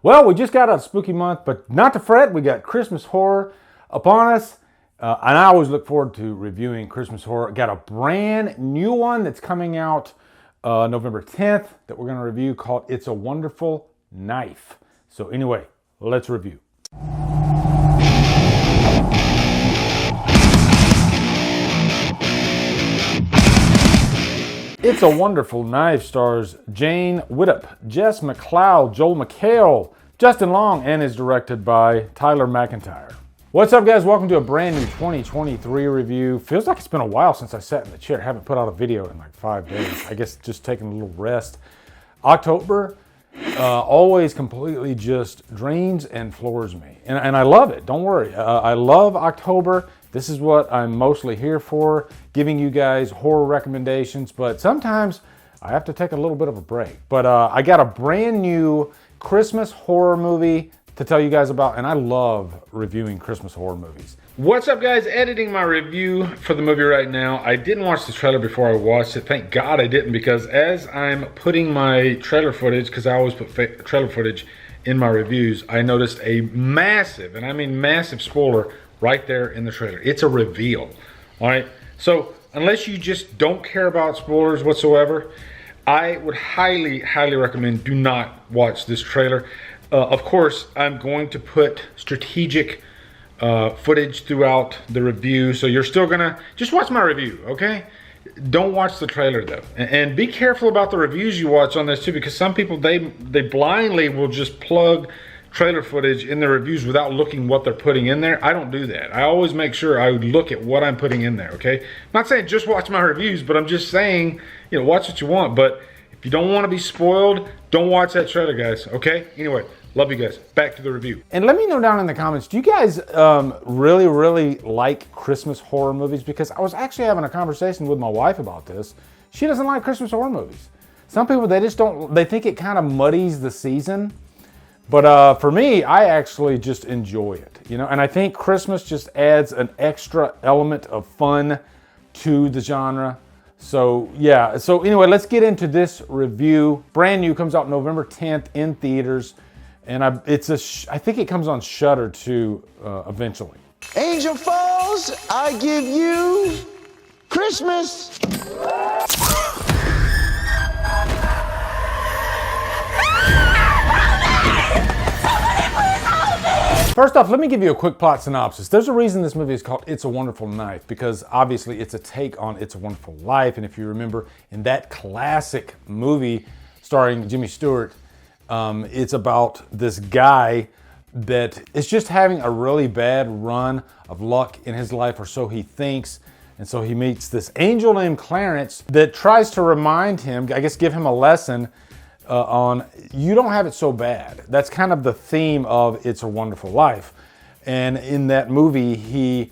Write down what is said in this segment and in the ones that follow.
Well, we just got out of spooky month, but not to fret, we got Christmas horror upon us. And I always look forward to reviewing Christmas horror. Got a brand new one that's coming out November 10th that we're going to review called It's a Wonderful Knife. So anyway, let's review. It's a Wonderful Knife stars Jane Widdop, Jess McLeod, Joel McHale, Justin Long, and is directed by Tyler McIntyre. What's up, guys? Welcome to a brand new 2023 review. Feels like it's been a while since I sat in the chair. Haven't put out a video in like 5 days. I guess just taking a little rest. October always completely just drains and floors me. And I love it. Don't worry. I love October. This is what I'm mostly here for, giving you guys horror recommendations, but sometimes I have to take a little bit of a break. But I got a brand new Christmas horror movie to tell you guys about, and I love reviewing Christmas horror movies. What's up, guys? Editing my review for the movie right now. I didn't watch the trailer before I watched it. Thank God I didn't, because as I'm putting my trailer footage, because I always put trailer footage in my reviews, I noticed a massive, and I mean massive, spoiler right there in the trailer. It's a reveal. All right, so unless you just don't care about spoilers whatsoever, I would highly recommend do not watch this trailer. Of course, I'm going to put strategic footage throughout the review, so you're still gonna just watch my review, okay? Don't watch the trailer though, and be careful about the reviews you watch on this too, because some people they blindly will just plug trailer footage in their reviews without looking what they're putting in there. I don't do that. I always make sure I look at what I'm putting in there, okay? I'm not saying just watch my reviews, but I'm just saying, you know, watch what you want. But if you don't want to be spoiled, don't watch that trailer, guys, okay? Anyway, love you guys. Back to the review. And let me know down in the comments, do you guys really like Christmas horror movies? Because I was actually having a conversation with my wife about this. She doesn't like Christmas horror movies. Some people, they just don't, they think it kind of muddies the season. But for me, I actually just enjoy it, you know, and I think Christmas just adds an extra element of fun to the genre. So yeah, so anyway, let's get into this review. Brand new, comes out November 10th in theaters, and I think it comes on Shudder too eventually. Angel Falls, I give you Christmas. First off, let me give you a quick plot synopsis. There's a reason this movie is called It's a Wonderful Knife, because obviously it's a take on It's a Wonderful Life. And if you remember in that classic movie starring Jimmy Stewart, it's about this guy that is just having a really bad run of luck in his life, or so he thinks. And so he meets this angel named Clarence that tries to remind him, I guess give him a lesson on you don't have it so bad. That's kind of the theme of It's a Wonderful Life. And in that movie,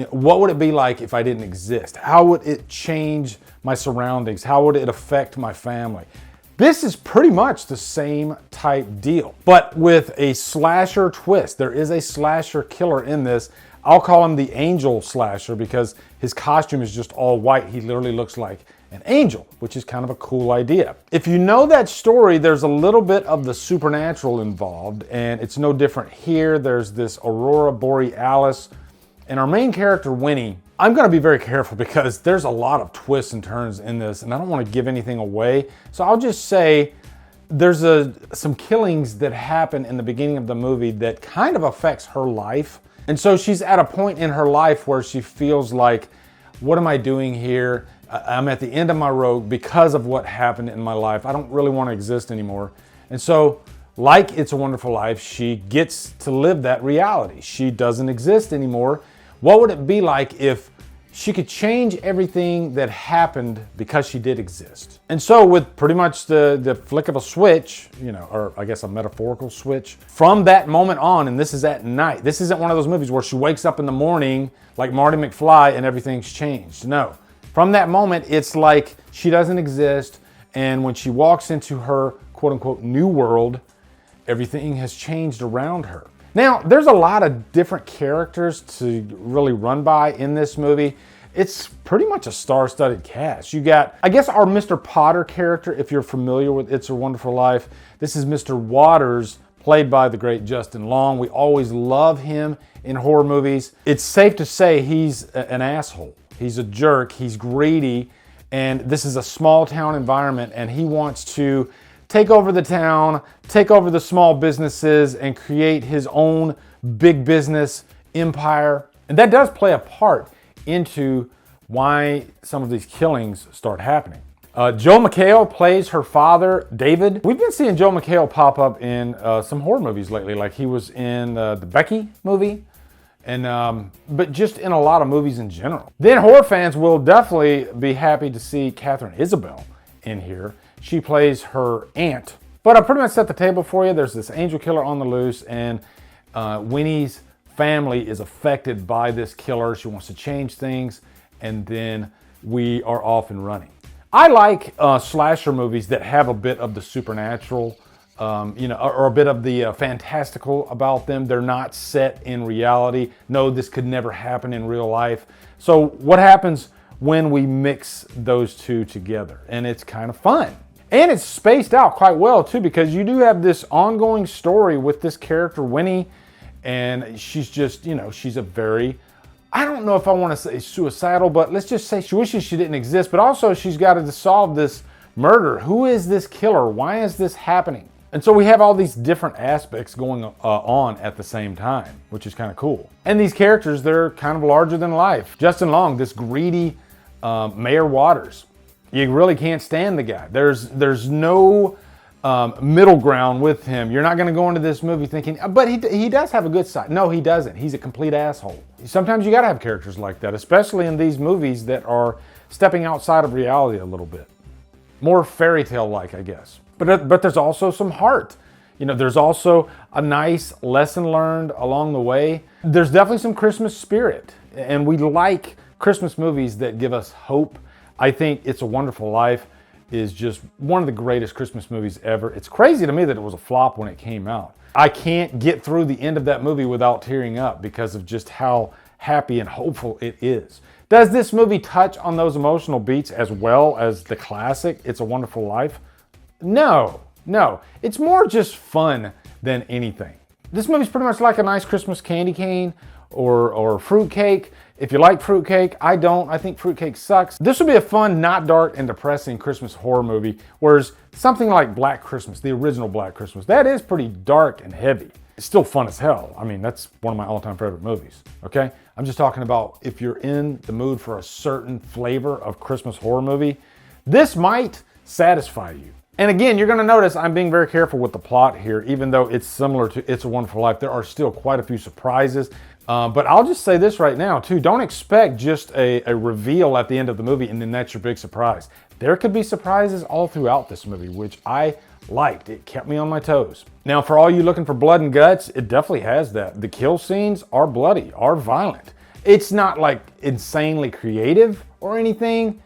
what would it be like if I didn't exist? How would it change my surroundings? How would it affect my family? This is pretty much the same type deal, but with a slasher twist. There is a slasher killer in this. I'll call him the angel slasher because his costume is just all white. He literally looks like an angel, which is kind of a cool idea. If you know that story, there's a little bit of the supernatural involved, and it's no different here. There's this Aurora Borealis, and our main character, Winnie, I'm gonna be very careful because there's a lot of twists and turns in this, and I don't wanna give anything away. So I'll just say there's some killings that happen in the beginning of the movie that kind of affects her life. And so she's at a point in her life where she feels like, what am I doing here? I'm at the end of my rope because of what happened in my life. I don't really want to exist anymore. And so, like It's a Wonderful Life, she gets to live that reality. She doesn't exist anymore. What would it be like if she could change everything that happened because she did exist? And so with pretty much the flick of a switch, you know, or I guess a metaphorical switch, from that moment on, and this is at night, this isn't one of those movies where she wakes up in the morning like Marty McFly and everything's changed. No. From that moment, it's like she doesn't exist, and when she walks into her quote-unquote new world, everything has changed around her. Now, there's a lot of different characters to really run by in this movie. It's pretty much a star-studded cast. You got, I guess, our Mr. Potter character, if you're familiar with It's a Wonderful Life. This is Mr. Waters, played by the great Justin Long. We always love him in horror movies. It's safe to say he's an asshole. He's a jerk, he's greedy, and this is a small town environment, and he wants to take over the town, take over the small businesses, and create his own big business empire. And that does play a part into why some of these killings start happening. Joel McHale plays her father, David. We've been seeing Joel McHale pop up in some horror movies lately, like he was in the Becky movie, and but just in a lot of movies in general. Then horror fans will definitely be happy to see Catherine Isabel in here. She plays her aunt. But I pretty much set the table for you. There's this angel killer on the loose, and Winnie's family is affected by this killer. She wants to change things, and then we are off and running. I like slasher movies that have a bit of the supernatural, or a bit of the fantastical about them. They're not set in reality. No, this could never happen in real life. So what happens when we mix those two together? And it's kind of fun. And it's spaced out quite well too, because you do have this ongoing story with this character, Winnie, and she's just, she's a very, I don't know if I want to say suicidal, but let's just say she wishes she didn't exist, but also she's got to solve this murder. Who is this killer? Why is this happening? And so we have all these different aspects going on at the same time, which is kind of cool. And these characters, they're kind of larger than life. Justin Long, this greedy Mayor Waters. You really can't stand the guy. There's no middle ground with him. You're not going to go into this movie thinking, but he does have a good side. No, he doesn't. He's a complete asshole. Sometimes you got to have characters like that, especially in these movies that are stepping outside of reality a little bit. More fairy tale-like, I guess. But there's also some heart. There's also a nice lesson learned along the way. There's definitely some Christmas spirit, and we like Christmas movies that give us hope. I think It's a Wonderful Life is just one of the greatest Christmas movies ever. It's crazy to me that it was a flop when it came out. I can't get through the end of that movie without tearing up because of just how happy and hopeful it is. Does this movie touch on those emotional beats as well as the classic It's a Wonderful Life? No. It's more just fun than anything. This movie's pretty much like a nice Christmas candy cane or fruitcake. If you like fruitcake, I don't. I think fruitcake sucks. This would be a fun, not dark and depressing Christmas horror movie, whereas something like Black Christmas, the original Black Christmas, that is pretty dark and heavy. It's still fun as hell. I mean, that's one of my all-time favorite movies, okay? I'm just talking about if you're in the mood for a certain flavor of Christmas horror movie, this might satisfy you. And again, you're gonna notice I'm being very careful with the plot here, even though it's similar to It's a Wonderful Life. There are still quite a few surprises. But I'll just say this right now too, don't expect just a reveal at the end of the movie and then that's your big surprise. There could be surprises all throughout this movie, which I liked. It kept me on my toes. Now for all you looking for blood and guts, it definitely has that. The kill scenes are bloody, are violent. It's not like insanely creative or anything.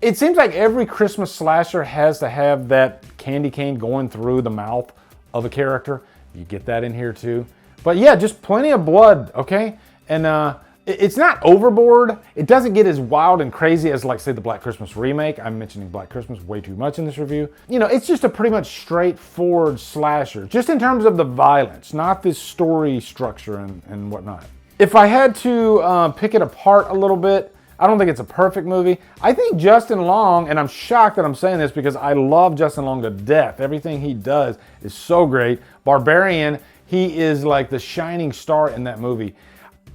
It seems like every Christmas slasher has to have that candy cane going through the mouth of a character. You get that in here too. But yeah, just plenty of blood, okay? And it's not overboard. It doesn't get as wild and crazy as, like, say, the Black Christmas remake. I'm mentioning Black Christmas way too much in this review. It's just a pretty much straightforward slasher, just in terms of the violence, not this story structure and whatnot. If I had to pick it apart a little bit, I don't think it's a perfect movie. I think Justin Long, and I'm shocked that I'm saying this because I love Justin Long to death. Everything he does is so great. Barbarian, he is like the shining star in that movie.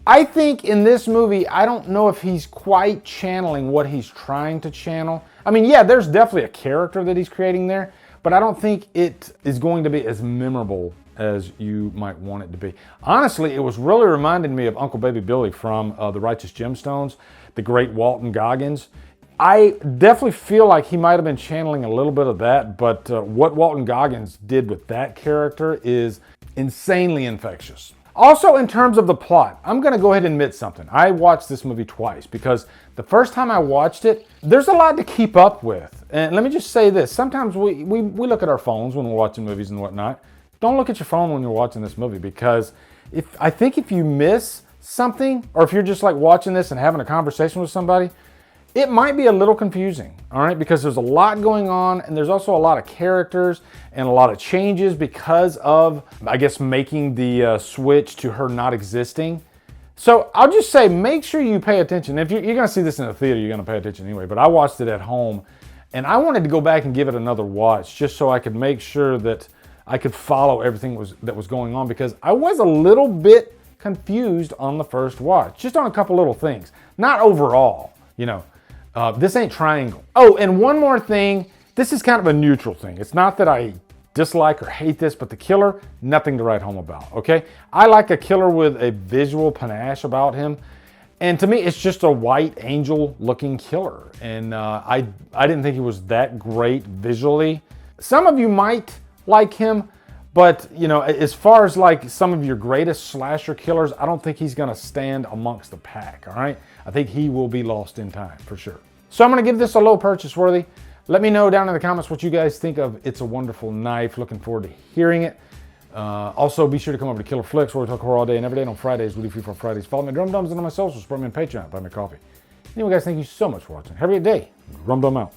I think in this movie, I don't know if he's quite channeling what he's trying to channel. I mean, yeah, there's definitely a character that he's creating there, but I don't think it is going to be as memorable as you might want it to be. Honestly, it was really reminding me of Uncle Baby Billy from The Righteous Gemstones, the great Walton Goggins. I definitely feel like he might have been channeling a little bit of that, but what Walton Goggins did with that character is insanely infectious. Also, in terms of the plot, I'm gonna go ahead and admit something. I watched this movie twice because the first time I watched it, there's a lot to keep up with. And let me just say this, sometimes we look at our phones when we're watching movies and whatnot. Don't look at your phone when you're watching this movie because I think if you miss something, or if you're just like watching this and having a conversation with somebody, it might be a little confusing, all right, because there's a lot going on, and there's also a lot of characters and a lot of changes because of, I guess, making the switch to her not existing. So I'll just say, make sure you pay attention. If you're gonna see this in the theater, you're gonna pay attention anyway, but I watched it at home, and I wanted to go back and give it another watch just so I could make sure that I could follow everything that was going on, because I was a little bit confused on the first watch, just on a couple little things, not overall, you know. This ain't Triangle. Oh, and one more thing, this is kind of a neutral thing. It's not that I dislike or hate this, but the killer, nothing to write home about, okay? I like a killer with a visual panache about him, and to me, it's just a white angel looking killer, and I didn't think he was that great visually. Some of you might like him, but you know, as far as like some of your greatest slasher killers, I don't think he's gonna stand amongst the pack, all right? I think he will be lost in time, for sure. So I'm gonna give this a low purchase worthy. Let me know down in the comments what you guys think of It's a Wonderful Knife. Looking forward to hearing it. Also, be sure to come over to Killer Flicks, where we talk horror all day and every day. And on Fridays, we do free for Fridays. Follow me at Drumdums and on my socials. Support me on Patreon. Buy me coffee. Anyway, guys, thank you so much for watching. Have a great day. Drumdum out.